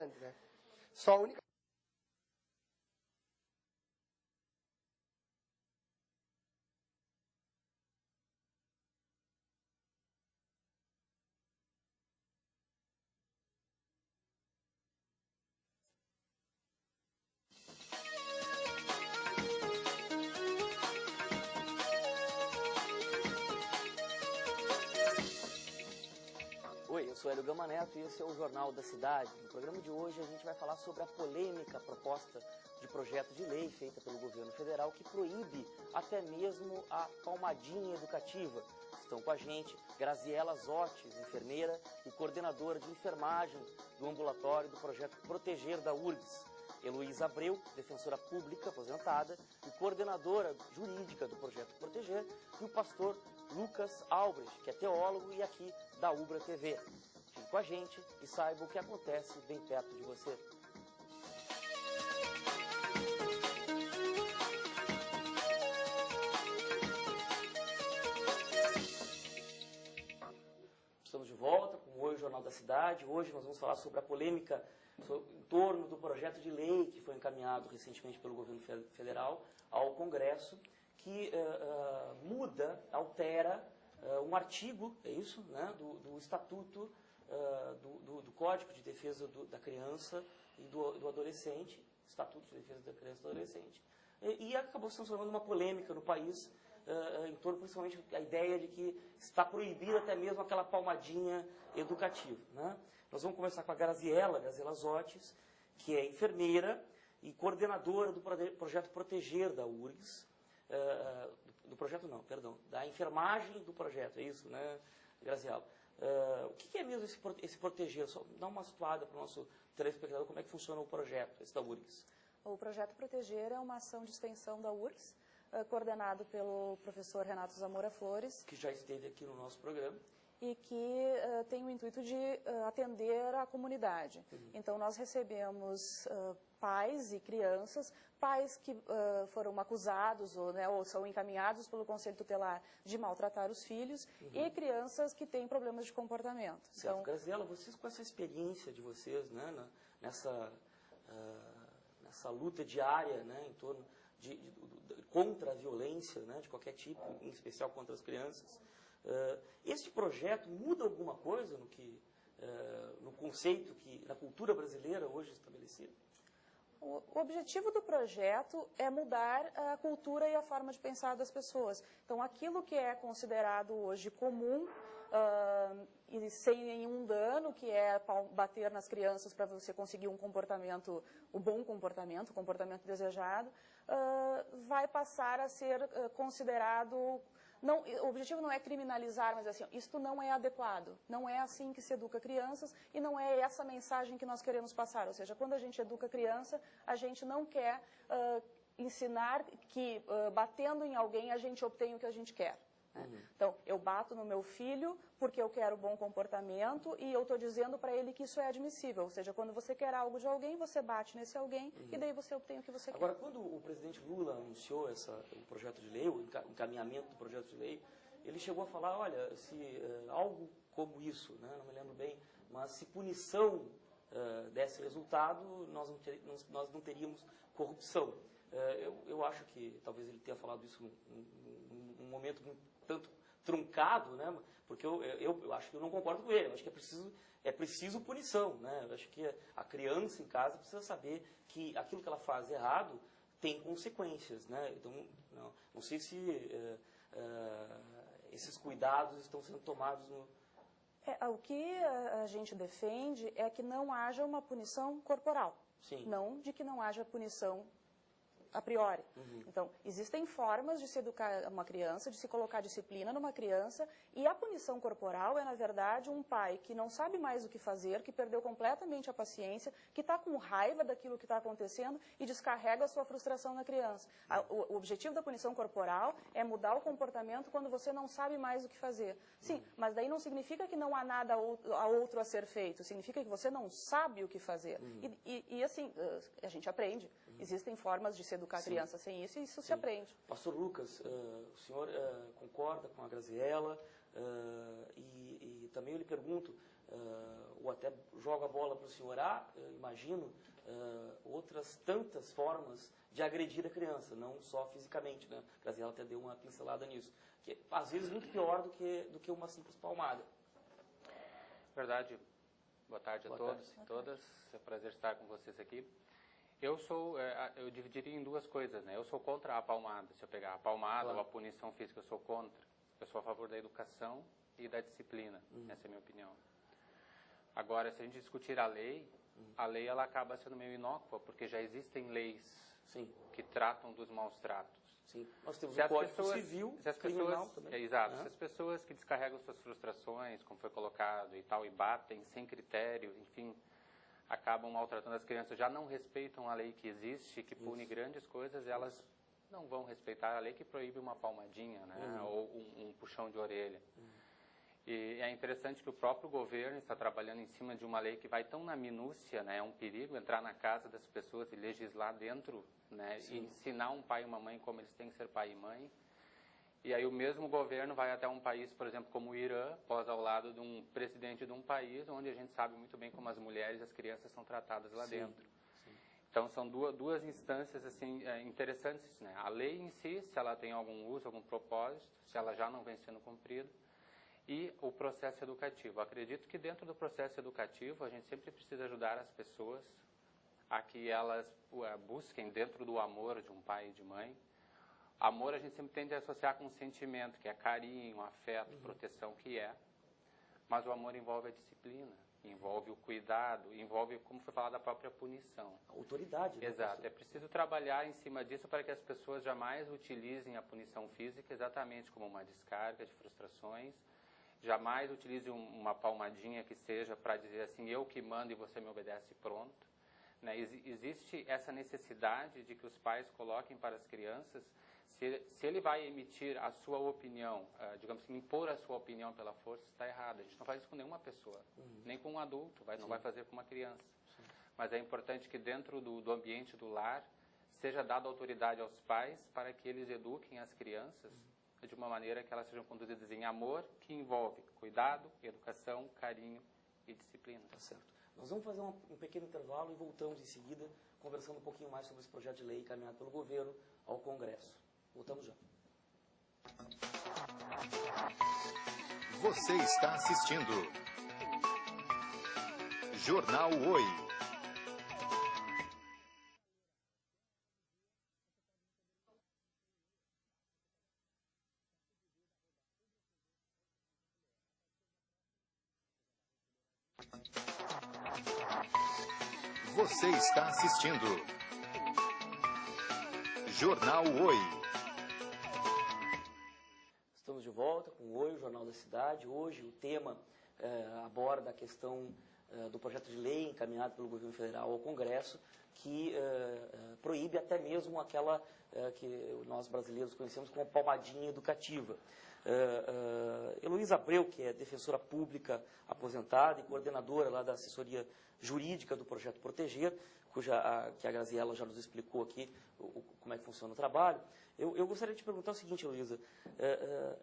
né? Só a única... Oi, eu sou Hélio Gama Neto e esse é o Jornal da Cidade. No programa de hoje a gente vai falar sobre a polêmica proposta de projeto de lei feita pelo governo federal que proíbe até mesmo a palmadinha educativa. Estão com a gente Graziela Zotes, enfermeira e coordenadora de enfermagem do ambulatório do projeto Proteger da URGS. Heloísa Abreu, defensora pública aposentada e coordenadora jurídica do projeto Proteger, e o pastor Lucas Albrecht, que é teólogo e aqui da Ubra TV. Fique com a gente e saiba o que acontece bem perto de você. Estamos de volta com o Jornal da Cidade. Hoje nós vamos falar sobre a polêmica em torno do projeto de lei que foi encaminhado recentemente pelo governo federal ao Congresso, que muda, altera um artigo, é isso, né, do Estatuto do Código de Defesa da Criança e do Adolescente, Estatuto de Defesa da Criança e do Adolescente, e acabou se transformando numa polêmica no país, em torno principalmente da ideia de que está proibida até mesmo aquela palmadinha educativa, né? Nós vamos conversar com a Graziela Zotes, que é enfermeira e coordenadora do projeto Proteger da URGS, da enfermagem do projeto, é isso, né, Graziela? O que é mesmo esse proteger? Só dá uma situada para o nosso telespectador como é que funciona o projeto, esse da URGS. O projeto Proteger é uma ação de extensão da URGS, coordenado pelo professor Renato Zamora Flores. Que já esteve aqui no nosso programa. E que tem o intuito de atender a comunidade. Uhum. Então, nós recebemos pais e crianças, pais que foram acusados ou são encaminhados pelo Conselho Tutelar de maltratar os filhos, uhum, e crianças que têm problemas de comportamento. Certo. Então, Graziela, vocês com essa experiência de vocês, né, nessa luta diária, né, em torno contra a violência, né, de qualquer tipo, em especial contra as crianças, este projeto muda alguma coisa no conceito, na cultura brasileira hoje estabelecida? O objetivo do projeto é mudar a cultura e a forma de pensar das pessoas. Então, aquilo que é considerado hoje comum e sem nenhum dano, que é bater nas crianças para você conseguir um comportamento, o bom comportamento, o comportamento desejado, vai passar a ser considerado... Não, o objetivo não é criminalizar, mas assim, isto não é adequado. Não é assim que se educa crianças e não é essa mensagem que nós queremos passar. Ou seja, quando a gente educa criança, a gente não quer ensinar que batendo em alguém a gente obtém o que a gente quer. Uhum. Então, eu bato no meu filho porque eu quero bom comportamento e eu estou dizendo para ele que isso é admissível. Ou seja, quando você quer algo de alguém, você bate nesse alguém, uhum, e daí você obtém o que você quer. Agora, quando o presidente Lula anunciou o projeto de lei, o encaminhamento do projeto de lei, ele chegou a falar, olha, se algo como isso, né, não me lembro bem, mas se punição desse resultado, nós não teríamos corrupção. Eu acho que talvez ele tenha falado isso num momento tanto truncado, né? Porque eu acho que eu não concordo com ele. Eu acho que é preciso punição, né? Eu acho que a criança em casa precisa saber que aquilo que ela faz errado tem consequências, né? Então, não sei se esses cuidados estão sendo tomados no... O que a gente defende é que não haja uma punição corporal. Sim. Não de que não haja punição a priori. Uhum. Então, existem formas de se educar uma criança, de se colocar disciplina numa criança, e a punição corporal é, na verdade, um pai que não sabe mais o que fazer, que perdeu completamente a paciência, que está com raiva daquilo que está acontecendo e descarrega a sua frustração na criança. O objetivo da punição corporal é mudar o comportamento quando você não sabe mais o que fazer. Sim, mas daí não significa que não há nada outro a ser feito, significa que você não sabe o que fazer. Uhum. E assim, a gente aprende. Uhum. Existem formas de se educar a criança sem isso, e isso se aprende. Pastor Lucas, o senhor concorda com a Graziela? E também eu lhe pergunto, ou até jogo a bola para o senhor, imagino, outras tantas formas de agredir a criança, não só fisicamente, né? A Graziela até deu uma pincelada nisso, que às vezes muito pior do que uma simples palmada. Verdade. Boa tarde a todos e todas. É um prazer estar com vocês aqui. Eu dividiria em duas coisas, né? Eu sou contra a palmada. Se eu pegar a palmada ou a punição física, eu sou contra. Eu sou a favor da educação e da disciplina. Essa é a minha opinião. Agora, se a gente discutir a lei ela acaba sendo meio inócua, porque já existem leis que tratam dos maus tratos. Sim. Nós temos o Código Civil, criminal também. Exato. Se as pessoas que descarregam suas frustrações, como foi colocado e tal, e batem sem critério, enfim, acabam maltratando as crianças, já não respeitam a lei que existe, que pune grandes coisas, elas não vão respeitar a lei que proíbe uma palmadinha, né? Ou um puxão de orelha. E é interessante que o próprio governo está trabalhando em cima de uma lei que vai tão na minúcia, né? É um perigo entrar na casa das pessoas e legislar dentro, né? E ensinar um pai e uma mãe como eles têm que ser pai e mãe. E aí o mesmo governo vai até um país, por exemplo, como o Irã, posa ao lado de um presidente de um país, onde a gente sabe muito bem como as mulheres e as crianças são tratadas lá dentro. Então, são duas instâncias assim, interessantes, né? A lei em si, se ela tem algum uso, algum propósito, se ela já não vem sendo cumprida, e o processo educativo. Acredito que dentro do processo educativo, a gente sempre precisa ajudar as pessoas a que elas busquem dentro do amor de um pai e de mãe. Amor a gente sempre tende a associar com um sentimento, que é carinho, afeto, proteção, que é. Mas o amor envolve a disciplina, envolve o cuidado, envolve, como foi falado, a própria punição. A autoridade. Né? Exato. É preciso trabalhar em cima disso para que as pessoas jamais utilizem a punição física exatamente como uma descarga de frustrações. Jamais utilize uma palmadinha que seja para dizer assim, eu que mando e você me obedece, pronto. Né? Existe essa necessidade de que os pais coloquem para as crianças, se ele vai emitir a sua opinião, digamos assim, impor a sua opinião pela força, está errado. A gente não faz isso com nenhuma pessoa, nem com um adulto, não vai fazer com uma criança. Mas é importante que dentro do ambiente do lar seja dada autoridade aos pais para que eles eduquem as crianças de uma maneira que elas sejam conduzidas em amor, que envolve cuidado, educação, carinho e disciplina. Tá certo. Nós vamos fazer um pequeno intervalo e voltamos em seguida, conversando um pouquinho mais sobre esse projeto de lei encaminhado pelo governo ao Congresso. Voltamos já. Você está assistindo Jornal Oi. Você está assistindo Jornal Oi. Estamos de volta com o Oi, o Jornal da Cidade. Hoje o tema aborda a questão do projeto de lei encaminhado pelo governo federal ao Congresso, que proíbe até mesmo aquela que nós brasileiros conhecemos como palmadinha educativa. Heloísa Abreu, que é defensora pública aposentada e coordenadora lá da assessoria jurídica do projeto Proteger, que a Graziela já nos explicou aqui como é que funciona o trabalho. Eu gostaria de te perguntar o seguinte, Heloísa,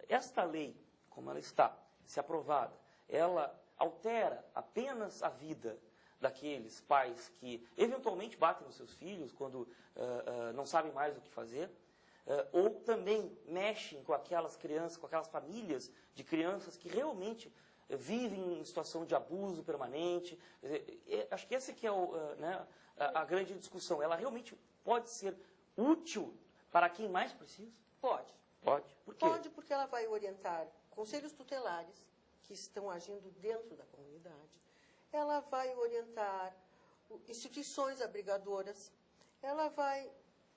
esta lei, como ela está, se aprovada, ela altera apenas a vida daqueles pais que eventualmente batem nos seus filhos quando não sabem mais o que fazer, ou também mexem com aquelas crianças, com aquelas famílias de crianças que realmente vivem em situação de abuso permanente. Acho que essa que é a grande discussão. Ela realmente pode ser útil para quem mais precisa? Pode. Pode? Por quê? Pode, porque ela vai orientar conselhos tutelares que estão agindo dentro da comunidade. Ela vai orientar instituições abrigadoras. Ela vai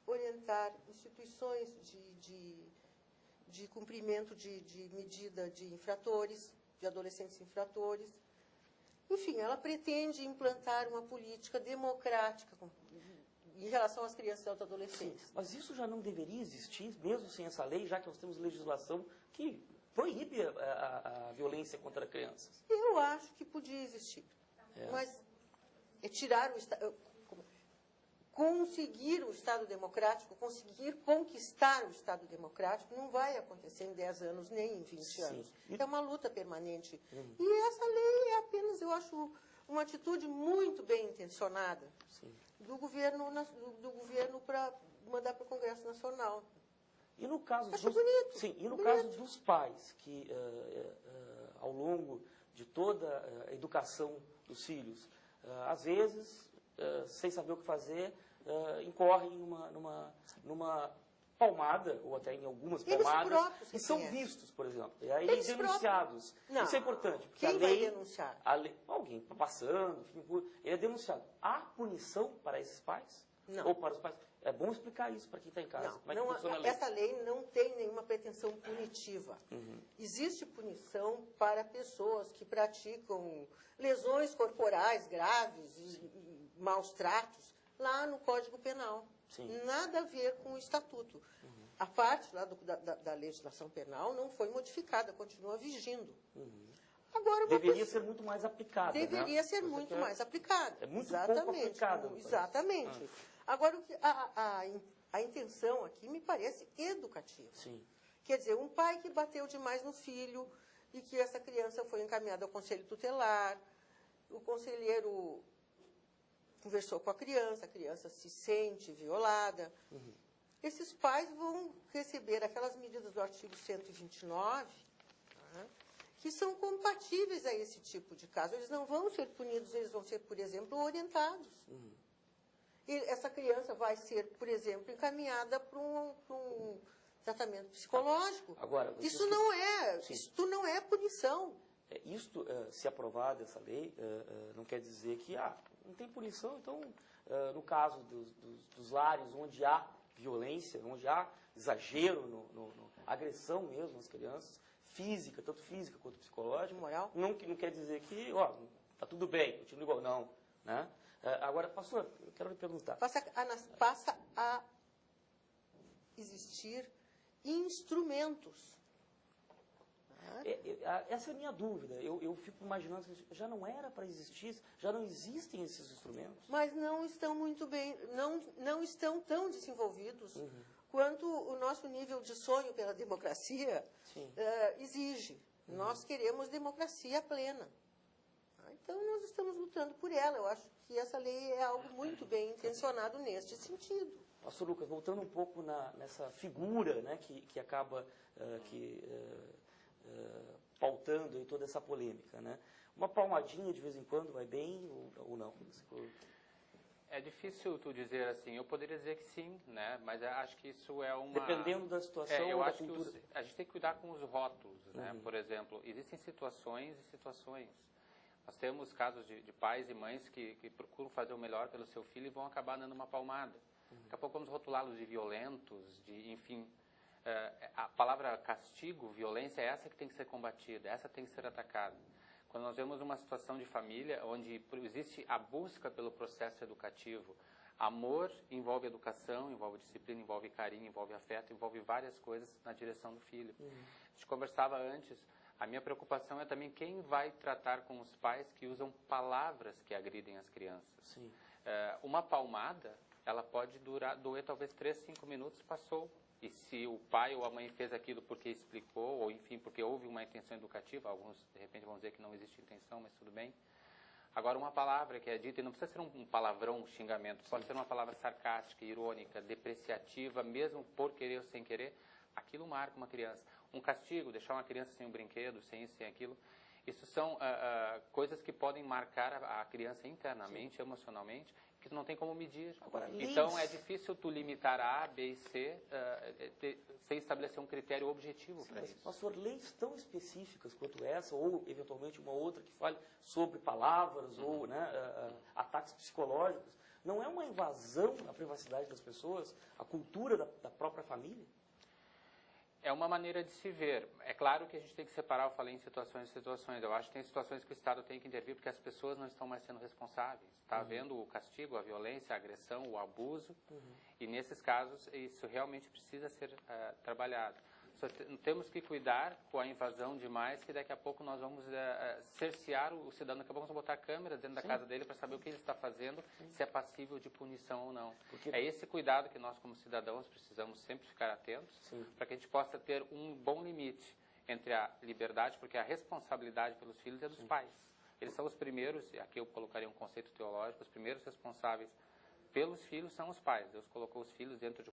orientar instituições de cumprimento de medida de infratores, de adolescentes infratores. Enfim, ela pretende implantar uma política democrática em relação às crianças e aos adolescentes. Sim, mas isso já não deveria existir, mesmo sem essa lei, já que nós temos legislação que proíbe a violência contra crianças. Eu acho que podia existir. Mas tirar o Estado... Conseguir o Estado democrático, conseguir conquistar o Estado democrático, não vai acontecer em 10 anos, nem em 20 anos. É uma luta permanente. E essa lei é apenas, eu eu acho uma atitude muito bem intencionada Sim. do governo para mandar para o Congresso Nacional. E no caso Acho bonito. Sim, e no Bonito. caso dos pais que ao longo de toda a educação dos filhos, às vezes, sem saber o que fazer, incorrem numa palmada, ou até em algumas Eles próprios próprios e são reconhecem. vistos, por exemplo. E aí Eles denunciados. Não. Isso é importante, porque Quem a vai lei... denunciar? Alguém passando, enfim, ele é denunciado. Há punição para esses pais? Não. Ou para os pais? É bom explicar isso para quem está em casa. Como é que funciona a lei? Essa lei não tem nenhuma pretensão punitiva. Existe punição para pessoas que praticam lesões corporais graves e maus tratos lá no Código Penal. Sim. Nada a ver com o Estatuto. A parte lá da legislação penal não foi modificada, continua vigindo. Agora, Deveria ser muito mais aplicada. Deveria né? ser muito mais aplicada. É muito pouco Exatamente. aplicada. me parece. Exatamente. Agora, a intenção aqui me parece educativa. Sim. Quer dizer, um pai que bateu demais no filho e que essa criança foi encaminhada ao conselho tutelar, o conselheiro conversou com a criança se sente violada. Esses pais vão receber aquelas medidas do artigo 129, tá, que são compatíveis a esse tipo de caso. Eles não vão ser punidos, eles vão ser, por exemplo, orientados. E essa criança vai ser, por exemplo, encaminhada para um tratamento psicológico. Agora, Isto não é punição. Isto, se aprovada essa lei, não quer dizer que não tem punição. Então, no caso dos lares onde há violência, onde há exagero, agressão mesmo às crianças, física, tanto física quanto psicológica, Moral. não quer dizer que, está tudo bem, continua igual. Não. Né? Agora, pastor, eu quero lhe perguntar. Passa a existir instrumentos. Essa é a minha dúvida. Eu fico imaginando, já não era para existir, já não existem esses instrumentos? Mas não estão muito bem, não estão tão desenvolvidos quanto o nosso nível de sonho pela democracia exige. Nós queremos democracia plena. Então, nós estamos lutando por ela. Eu acho que essa lei é algo muito bem intencionado neste sentido. Pastor Lucas, voltando um pouco nessa figura, né, que acaba pautando aí toda essa polêmica, né? Uma palmadinha de vez em quando vai bem ou não? É difícil tu dizer assim. Eu poderia dizer que sim, né? Mas acho que isso é uma... Dependendo da situação eu ou da acho cultura. que a gente tem que cuidar com os rótulos, né? Por exemplo, existem situações e situações. Nós temos casos de pais e mães que procuram fazer o melhor pelo seu filho e vão acabar dando uma palmada. Daqui a pouco vamos rotulá-los de violentos, enfim... a palavra castigo, violência, é essa que tem que ser combatida, essa tem que ser atacada. Quando nós vemos uma situação de família onde existe a busca pelo processo educativo, amor envolve educação, envolve disciplina, envolve carinho, envolve afeto, envolve várias coisas na direção do filho. A gente conversava antes, a minha preocupação é também quem vai tratar com os pais que usam palavras que agridem as crianças. Sim. Uma palmada, ela pode doer talvez 3, 5 minutos, passou. E se o pai ou a mãe fez aquilo porque explicou, ou enfim, porque houve uma intenção educativa, alguns de repente vão dizer que não existe intenção, mas tudo bem. Agora, uma palavra que é dita, e não precisa ser um palavrão, um xingamento, pode ser uma palavra sarcástica, irônica, depreciativa, mesmo por querer ou sem querer, aquilo marca uma criança. Um castigo, deixar uma criança sem um brinquedo, sem isso, sem aquilo, isso são coisas que podem marcar a criança internamente, emocionalmente, que tu não tem como medir. Agora, então, é difícil tu limitar a B e C sem estabelecer um critério objetivo para isso. Pastor, leis tão específicas quanto essa, ou eventualmente uma outra que fale sobre palavras ou ataques psicológicos, não é uma invasão à privacidade das pessoas, à cultura da própria família? É uma maneira de se ver. É claro que a gente tem que separar, eu falei em situações e situações. Eu acho que tem situações que o Estado tem que intervir porque as pessoas não estão mais sendo responsáveis. Está havendo o castigo, a violência, a agressão, o abuso. E nesses casos, isso realmente precisa ser trabalhado. Só temos que cuidar com a invasão demais, que daqui a pouco nós vamos cercear o cidadão. Daqui a pouco vamos botar câmeras dentro da casa dele para saber o que ele está fazendo, se é passível de punição ou não. É esse cuidado que nós, como cidadãos, precisamos sempre ficar atentos, para que a gente possa ter um bom limite entre a liberdade, porque a responsabilidade pelos filhos é dos pais. eles são os primeiros, aqui eu colocaria um conceito teológico, os primeiros responsáveis pelos filhos são os pais. Deus colocou os filhos dentro de